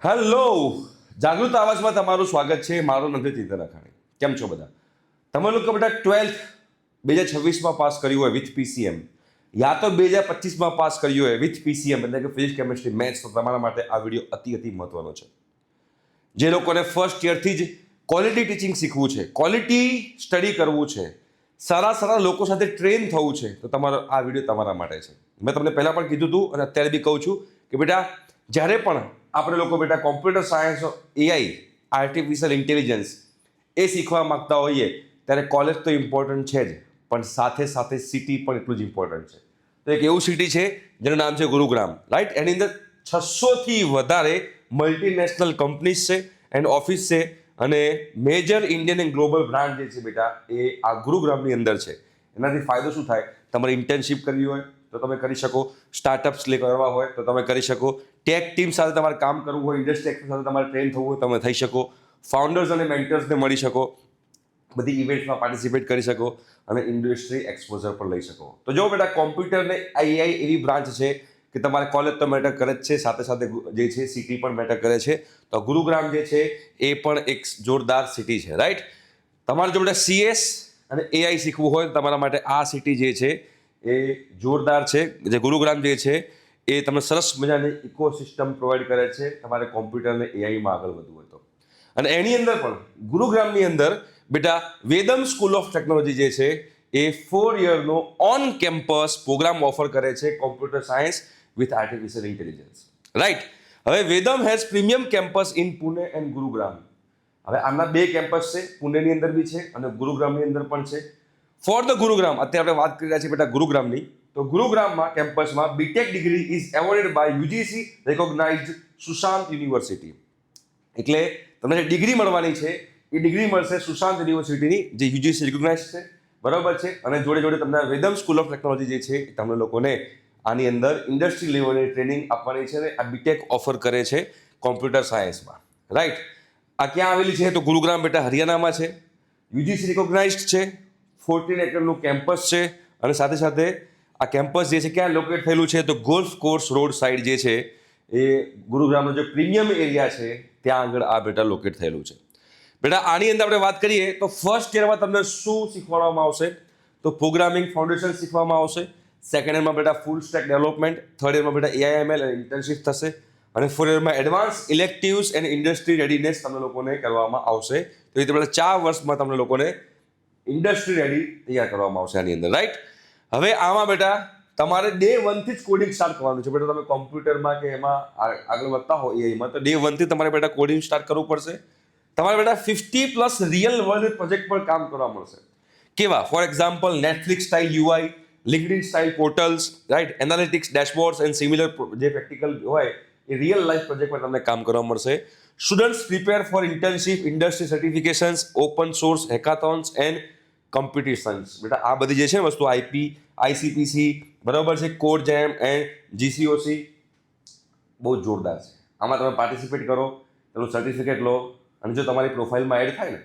Hello, જાગૃત આવાજમાં તમારું સ્વાગત છે. મારું નામ છે ચેતન અખાણી. કેમ છો બધા? તમે લોકો બધા 12th 2026માં પાસ કર્યું હોય વિથ પીસીએમ, યા તો 2025માં પાસ કર્યું હોય વિથ પીસીએમ એટલે કે ફિઝિક્સ, કેમિસ્ટ્રી, મેથ્સ, તો તમારા માટે આ વિડીયો અતિ મહત્વનો છે. જે લોકોને ફર્સ્ટ યરથી જ ક્વોલિટી ટીચિંગ શીખવું છે, ક્વોલિટી સ્ટડી કરવું છે, સારા લોકો સાથે ટ્રેન થવું છે, તો તમારો આ વિડીયો તમારા માટે છે. મેં તમને પહેલાં પણ કીધું હતું અને અત્યારે બી કહું છું કે બેટા જ્યારે પણ આપણે લોકો બેટા computer science, AI, artificial intelligence એ શીખવા માંગતા હોઈએ ત્યારે કોલેજ તો ઇમ્પોર્ટન્ટ છે જ, પણ સાથે સિટી પણ એટલું જ ઇમ્પોર્ટન્ટ છે. તો એક એવું સિટી છે જેનું નામ છે ગુરુગ્રામ, રાઈટ. એની અંદર 600થી વધારે મલ્ટીનેશનલ કંપનીઝ છે એન્ડ ઓફિસ છે અને major Indian and global brand જે છે બેટા એ આ ગુરુગ્રામની અંદર છે. એનાથી ફાયદો શું થાય? તમારે ઇન્ટર્નશિપ કરવી હોય તો તમે કરી શકો, સ્ટાર્ટઅપ્સ કરવા હોય તો તમે કરી શકો, ટેક ટીમ સાથે તમારે કામ કરવું હોય, ઇન્ડસ્ટ્રી એક્સપર્ટ સાથે તમારે ટ્રેન થવું હોય તમે થઈ શકો, ફાઉન્ડર્સ અને મેન્ટર્સને મળી શકો, બધી ઇવેન્ટ્સમાં પાર્ટિસિપેટ કરી શકો અને ઇન્ડસ્ટ્રી એક્સપોઝર પણ લઈ શકો. તો જો બેટા કોમ્પ્યુટરને એઆઈ એવી બ્રાન્ચ છે કે તમારે કોલેજ તો મેટર કરે જ છે, સાથે જે છે સિટી પણ મેટર કરે છે. તો ગુરુગ્રામ જે છે એ પણ એક જોરદાર સિટી છે, રાઈટ. તમારે જો બેટા સીએસ અને એઆઈ શીખવું હોય તો તમારા માટે આ સિટી જે છે એ જોરદાર છે. જે ગુરુગ્રામ જે છે એ તમને સરસ મજાની ઇકોસિસ્ટમ પ્રોવાઈડ કરે છે તમારે કોમ્પ્યુટર અને એઆઈમાં આગળ વધવું હોય તો. અને એની અંદર પણ ગુરુગ્રામની અંદર બેટા વેદમ સ્કૂલ ઓફ ટેકનોલોજી જે છે એ 4 યરનો ઓન કેમ્પસ પ્રોગ્રામ ઓફર કરે છે computer science with artificial intelligence, right. હવે Vedam has premium campus in Pune and Gurugram. હવે આના 2 કેમ્પસ છે, પુણેની અંદર બી છે અને ગુરુગ્રામની અંદર પણ છે. ફોર ધ ગુરુગ્રામ, અત્યારે આપણે વાત કરી રહ્યા છીએ બેટા ગુરુગ્રામની, તો ગુરુગ્રામમાં કેમ્પસમાં BTech degree is awarded by UGC recognised Sushant university. એટલે તમને જે ડિગ્રી મળવાની છે એ ડિગ્રી મળશે સુશાંત યુનિવર્સિટીની, જે યુજીસી રેકોગ્નાઇઝ છે, બરાબર છે. અને જોડે તમને વેદમ સ્કૂલ ઓફ ટેકનોલોજી જે છે તમને લોકોને આની અંદર ઇન્ડસ્ટ્રી લેવલની ટ્રેનિંગ આપવાની છે અને આ બીટેક ઓફર કરે છે કોમ્પ્યુટર સાયન્સમાં, રાઈટ. આ ક્યાં આવેલી છે? તો ગુરુગ્રામ બેટા હરિયાણામાં છે, યુજીસી રિકોગ્નાઇઝડ છે, 14 એકરનું કેમ્પસ છે અને સાથે આ કેમ્પસ જે છે ક્યાં લોકેટ થયેલું છે? તો ગોલ્ફ કોર્સ રોડ સાઈડ જે છે એ ગુરુગ્રામનો જે પ્રીમિયમ એરિયા છે ત્યાં આગળ આ બેટા લોકેટ થયેલું છે. બેટા આની અંદર આપણે વાત કરીએ તો ફર્સ્ટ યરમાં તમને શું શીખવાડવામાં આવશે? તો પ્રોગ્રામિંગ ફાઉન્ડેશન શીખવામાં આવશે. સેકન્ડ યરમાં બેટા ફૂલ સ્ટેક ડેવલપમેન્ટ, થર્ડ યરમાં બેટા એઆઈએમએલ અને ઇન્ટર્નશિપ થશે અને ફોર્થ યરમાં advance electives and industry readiness તમને લોકોને કરવામાં આવશે. તો એ બેટા 4 વર્ષમાં તમને લોકોને ઇન્ડસ્ટ્રી રેડી તૈયાર કરવામાં આવશે આની અંદર, રાઈટ. હવે આમાં બેટા તમારે ડે 1 થી જ કોડિંગ સ્ટાર્ટ કરવાનું છે. બેટા તમે કોમ્પ્યુટરમાં કે એમાં આગળ વધતા હો એઆઈમાં તો ડે 1 થી તમારે બેટા કોડિંગ સ્ટાર્ટ કરવું પડશે. તમારે બેટા 50+ રિયલ વર્લ્ડ પ્રોજેક્ટ પર કામ કરવા મળશે. કેવા? For example Netflix style UI, LinkedIn style portals, right, analytics dashboards and similar જે પ્રેક્ટિકલ હોય એ રિયલ લાઈફ પ્રોજેક્ટ પર તમને કામ કરવા મળશે. Students prepare for internship, industry certifications, open source hackathons and competitions. બેટા આ બધી જે છે ને વસ્તુ આઈસીપીસી, બરાબર છે, કોડ જેમ એન્ડ જીસીઓસી બહુ જોરદાર છે. આમાં તમે પાર્ટિસિપેટ કરો, એનું સર્ટિફિકેટ લો અને જો તમારી પ્રોફાઇલમાં એડ થાય ને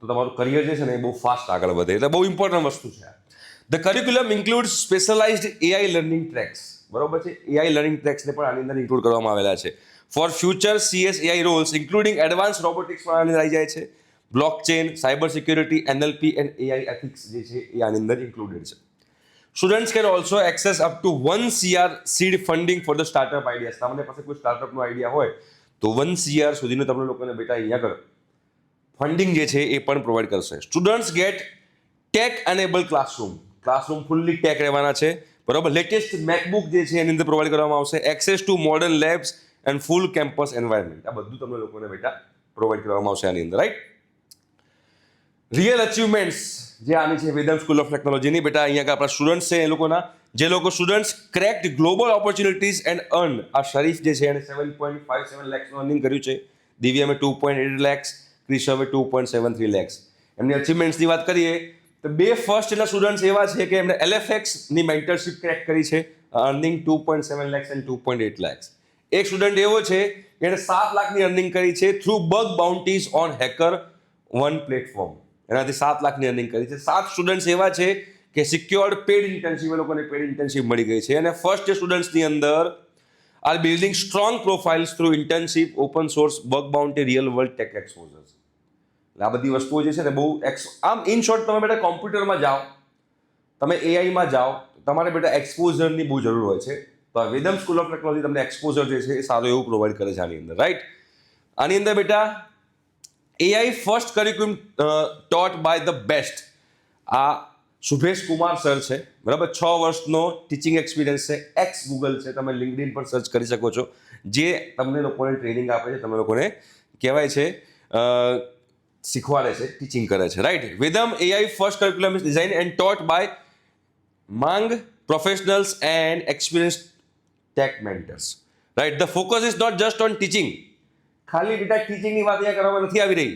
તો તમારું કરિયર જે છે ને એ બહુ ફાસ્ટ આગળ વધે. એટલે બહુ ઇમ્પોર્ટન્ટ વસ્તુ છે. The curriculum include specialized AI learning tracks, બરોબર છે. એઆઈ લર્નિંગ ટ્રેક્સને પણ આની અંદર ઇન્ક્લુડ કરવામાં આવેલા છે. Four future CS AI Rolls including advance robotics પણ આની આવી જાય છે. Blockchain, cyber security, NLP and AI ethics જે છે એ આની અંદર ઇન્ક્લુડેડ છે. Students can also access up to 1 CR seed funding for the startup ideas. તમારી પાસે કોઈ સ્ટાર્ટઅપનો આઈડિયા હોય તો 1 CR સુધીનું તમને લોકોને બેટા અહીંયા આગળ ફંડિંગ જે છે એ પણ પ્રોવાઈડ કરશે. Students get tech enable classroom fully tech રહેવાના છે, બરાબર. લેટેસ્ટ મેકબુક જે છે એની અંદર પ્રોવાઈડ કરવામાં આવશે. Access two modern labs and full campus environment, આ બધું તમને લોકોને બેટા પ્રોવાઈડ કરવામાં આવશે આની અંદર, રાઈટ. રિયલ અચીવમેન્ટ્સ જે આની છે વેદમ સ્કૂલ ઓફ ટેકનોલોજીની, બેટા અહીંયા આપણા સ્ટુડન્ટ્સ છે એ લોકોના જે લોકો students cracked global opportunities and earn. આ શરીફ જે છે એને 7.57 લાખનું અર્નિંગ કર્યું છે, દિવ્યામે 2.8 લાખ, ક્રિશવે 2.73 લાખ. એમની અચીવમેન્ટ્સની વાત કરીએ તો 2 ફર્સ્ટ યરના સ્ટુડન્ટ્સ એવા છે કે એમણે LFX ની મેન્ટરશિપ ક્રેક કરી છે, અર્નિંગ 2.7 લાખ એન્ડ 2.8 લાખ. એક સ્ટુડન્ટ એવો છે કે એને 7 લાખની અર્નિંગ કરી છે through bug bounties on HackerOne platform. એનાથી 7 લાખની અર્નિંગ કરી છે. 7 સ્ટુડન્ટ્સ એવા છે કે સિક્યોર્ડ પેડ ઇન્ટર્નશિપ, એ લોકોને પેડ ઇન્ટર્નશિપ મળી ગઈ છે. અને ફર્સ્ટ સ્ટુડન્ટ્સની અંદર are building strong profiles through internship, open source, work boundary, real world tech exposures. એટલે આ બધી વસ્તુઓ જે છે ને બહુ આમ ઇન શોર્ટ તમે બેટા કોમ્પ્યુટરમાં જાઓ, તમે એઆઈમાં જાઓ, તમારે બેટા એક્સપોઝરની બહુ જરૂર હોય છે. તો આ વેદમ સ્કૂલ ઓફ ટેકનોલોજી તમને એક્સપોઝર જે છે એ સારું એવું પ્રોવાઈડ કરે છે આની અંદર, રાઈટ. આની અંદર બેટા AI first curriculum taught by the best. આ શુભેશ કુમાર સર છે, બરાબર. 6 વર્ષનો ટીચિંગ એક્સપિરિયન્સ છે, એક્સ ગૂગલ છે, તમે લિંક્ડઇન પર સર્ચ કરી શકો છો. જે તમને લોકોને ટ્રેનિંગ આપે છે, તમે લોકોને કહેવાય છે શીખવાડે છે, ટીચિંગ કરે છે, right. Vedam AI first curriculum is design and taught by MAANG professionals and experienced tech mentors, right. The focus is not just on teaching. ખાલી ડેટા ટીચિંગની વાત અહીંયા કરવામાં નથી આવી રહી.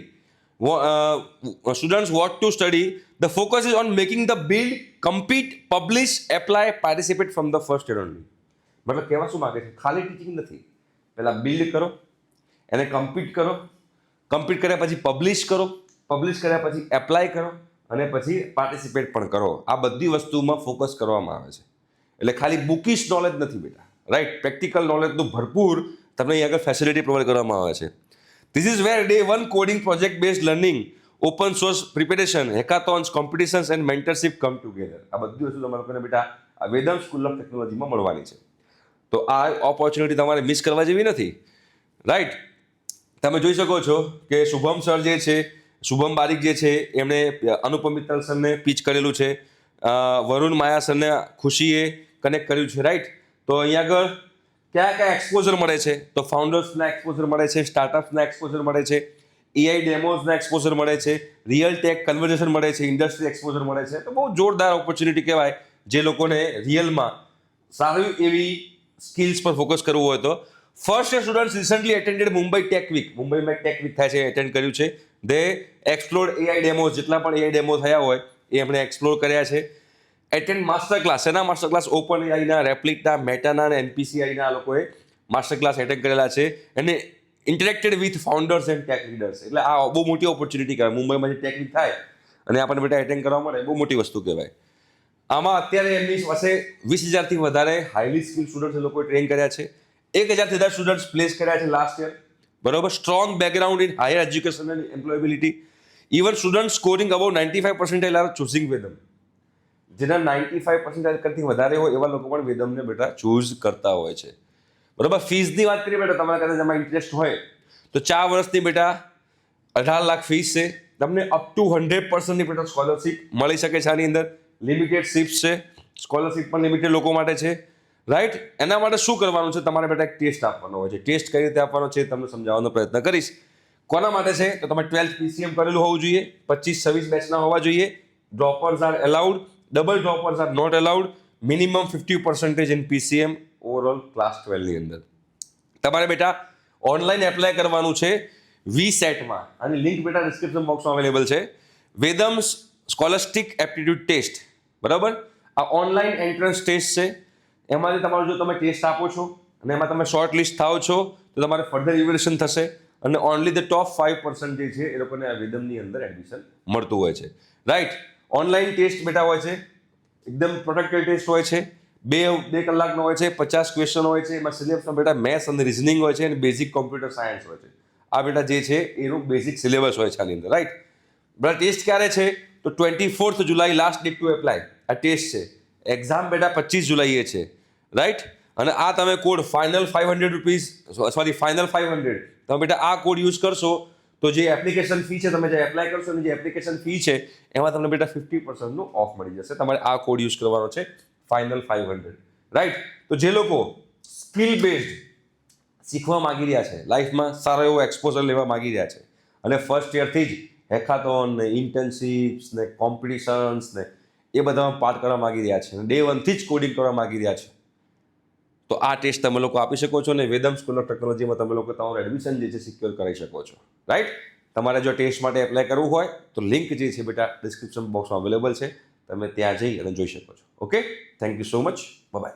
Students want to study. The focus is on making the build, compete, publish, apply, participate from the first year only. મતલબ કહેવા શું માંગે છે? ખાલી ટીચિંગ નથી. પહેલા બિલ્ડ કરો, એને કમ્પીટ કરો, કમ્પીટ કર્યા પછી પબ્લિશ કરો, પબ્લિશ કર્યા પછી એપ્લાય કરો અને પછી પાર્ટિસિપેટ પણ કરો. આ બધી વસ્તુમાં ફોકસ કરવામાં આવે છે. એટલે ખાલી બુકિશ નોલેજ નથી બેટા, રાઈટ. પ્રેક્ટિકલ નોલેજનું ભરપૂર તમને અહીં આગળ ફેસિલિટી પ્રોવાઈડ કરવામાં આવે છે. This is where day one coding project-based learning, open source preparation, hackathons, competitions and mentorship come together. આ બધી વસ્તુ તમારે લોકોને બેટા આ વેદમ સ્કૂલ ઓફ ટેકનોલોજીમાં મળવાની છે. તો આ ઓપોર્ચ્યુનિટી તમારે મિસ કરવા જેવી નથી, રાઈટ. તમે જોઈ શકો છો કે શુભમ સર જે છે, શુભમ બારીક જે છે, એમણે અનુપમ મિત્તલ સરને પીચ કરેલું છે, વરુણ માયા સરને ખુશીએ કનેક્ટ કર્યું છે, રાઈટ. તો અહીંયા આગળ કયા એક્સપોઝર મળે છે? તો ફાઉન્ડર્સના એક્સપોઝર મળે છે, સ્ટાર્ટઅપ્સના એક્સપોઝર મળે છે, એઆઈ ડેમોઝના એક્સપોઝર મળે છે, રિયલ ટેક કન્વર્ઝેશન મળે છે, ઇન્ડસ્ટ્રી એક્સપોઝર મળે છે. તો બહુ જોરદાર ઓપોર્ચ્યુનિટી કહેવાય જે લોકોને રિયલમાં સારી એવી સ્કિલ્સ પર ફોકસ કરવું હોય તો. First year students recently attended Mumbai tech week. મુંબઈમાં ટેક વીક થાય છે, એટેન્ડ કર્યું છે. દે એક્સપ્લોર એઆઈ ડેમોઝ, જેટલા પણ એઆઈ ડેમો થયા હોય એ એમણે એક્સપ્લોર કર્યા છે. Attend master class. એના માસ્ટર ક્લાસ ઓપન એઆઈના, રેપ્લિકના, મેટાના અને એનપીસીઆઈના લોકોએ માસ્ટર ક્લાસ એટેન્ડ કરેલા છે અને interacted with founders and tech leaders. એટલે આ બહુ મોટી ઓપોર્ચ્યુનિટી કહેવાય. મુંબઈમાં જે ટેક વીક થાય અને આપણને બેટા એટેન્ડ કરવા મળે, બહુ મોટી વસ્તુ કહેવાય. આમાં અત્યારે એમની પાસે 20,000થી વધારે હાઈલી સ્કિલ સ્ટુડન્ટ્સ એ લોકોએ ટ્રેન કર્યા છે. 1,000થી વધારે સ્ટુડન્ટ્સ પ્લેસ કર્યા છે લાસ્ટ યર, બરોબર. Strong background in higher education and employability. Even student scoring about 95% are choosing Vedam. જેના 95% કરતી વધારે હોય એવા લોકો પણ વેદમને બેટા ચૂઝ કરતા હોય છે, બરોબર. ફીસની વાત કરીએ બેટા, તમારા કદાચ એમાં ઇન્ટરેસ્ટ હોય તો 4 વર્ષની બેટા 18 લાખ ફીસ છે. તમને અપ ટુ 100%ની બેટા સ્કોલરશિપ મળી શકે છે. આની અંદર લિમિટેડ સીટ્સ છે, સ્કોલરશિપ પણ લિમિટેડ લોકો માટે છે, રાઈટ. એના માટે શું કરવાનું છે? તમારે બેટા એક ટેસ્ટ આપવાનો હોય છે. ટેસ્ટ કઈ રીતે આપવાનો છે તમને સમજાવવાનો પ્રયત્ન કરીશ. કોના માટે છે? તો તમે 12th PCM કરેલું હોવું જોઈએ, 25-26 બેચના હોવા જોઈએ, droppers are allowed, double droppers are not allowed, minimum 50% in PCM overall class 12ની અંદર. તમારે બેટા ઓનલાઈન એપ્લાય કરવાનું છે VSET-માં. આની લિંક બેટા ડિસ્ક્રિપ્શન બોક્સમાં અવેલેબલ છે. વેદમ સ્કોલસ્ટિક એપ્ટિટ્યૂડ ટેસ્ટ, બરાબર. આ ઓનલાઈન એન્ટ્રન્સ ટેસ્ટ છે. એમાંથી તમારું જો તમે ટેસ્ટ આપો છો અને એમાં તમે શોર્ટ લિસ્ટ થાઓ છો તો તમારે ફર્ધર ઇવેલ્યુએશન થશે અને ઓનલી ધ ટોપ 5% જે છે એ લોકોને આ વેદમની અંદર એડમિશન મળતું હોય છે, રાઈટ. ઓનલાઈન ટેસ્ટ બેટા હોય છે, એકદમ પ્રોટેક્ટેડ ટેસ્ટ હોય છે, 2 કલાકનો હોય છે, 50 ક્વેશ્ચન હોય છે. એમાં સિલેબસમાં બેટા મેથ્સ અને રિઝનિંગ હોય છે અને બેઝિક કોમ્પ્યુટર સાયન્સ હોય છે. આ બેટા જે છે એનું બેઝિક સિલેબસ હોય છે આની અંદર, રાઈટ. બેટા ટેસ્ટ ક્યારે છે? તો 24 જુલાઈ લાસ્ટ ડેટ ટુ એપ્લાય આ ટેસ્ટ છે. એક્ઝામ બેટા 25 જુલાઈએ છે, રાઈટ. અને આ તમે code final 500 rupees, sorry final 500, તમે બેટા આ કોડ યુઝ કરશો તો જે એપ્લિકેશન ફી છે, તમે જે એપ્લાય કરશો અને જે એપ્લિકેશન ફી છે એમાં તમને બેટા 50%નું ઓફ મળી જશે. તમારે આ કોડ યુઝ કરવાનો છે, ફાઇનલ 500, રાઈટ. તો જે લોકો સ્કિલ બેઝડ શીખવા માગી રહ્યા છે, લાઈફમાં સારો એવો એક્સપોઝર લેવા માગી રહ્યા છે અને ફર્સ્ટ યરથી જ હેકાથોન ને ઇન્ટર્નશિપ્સ ને કોમ્પિટિશન્સ ને એ બધામાં પાર્ટ કરવા માગી રહ્યા છે અને ડે 1થી જ કોડિંગ કરવા માગી રહ્યા છે, તો આ ટેસ્ટ તમે લોકો આપી શકો છો અને વેદમ સ્કૂલ ઓફ ટેકનોલોજીમાં તમે લોકો તમારું એડમિશન જે છે સિક્યોર કરી શકો છો, રાઈટ. તમારે જો ટેસ્ટ માટે એપ્લાય કરવું હોય તો લિંક જે છે બેટા ડિસ્ક્રિપ્શન બોક્સમાં અવેલેબલ છે, તમે ત્યાં જઈ અને જોઈ શકો છો. Okay, thank you so much, by.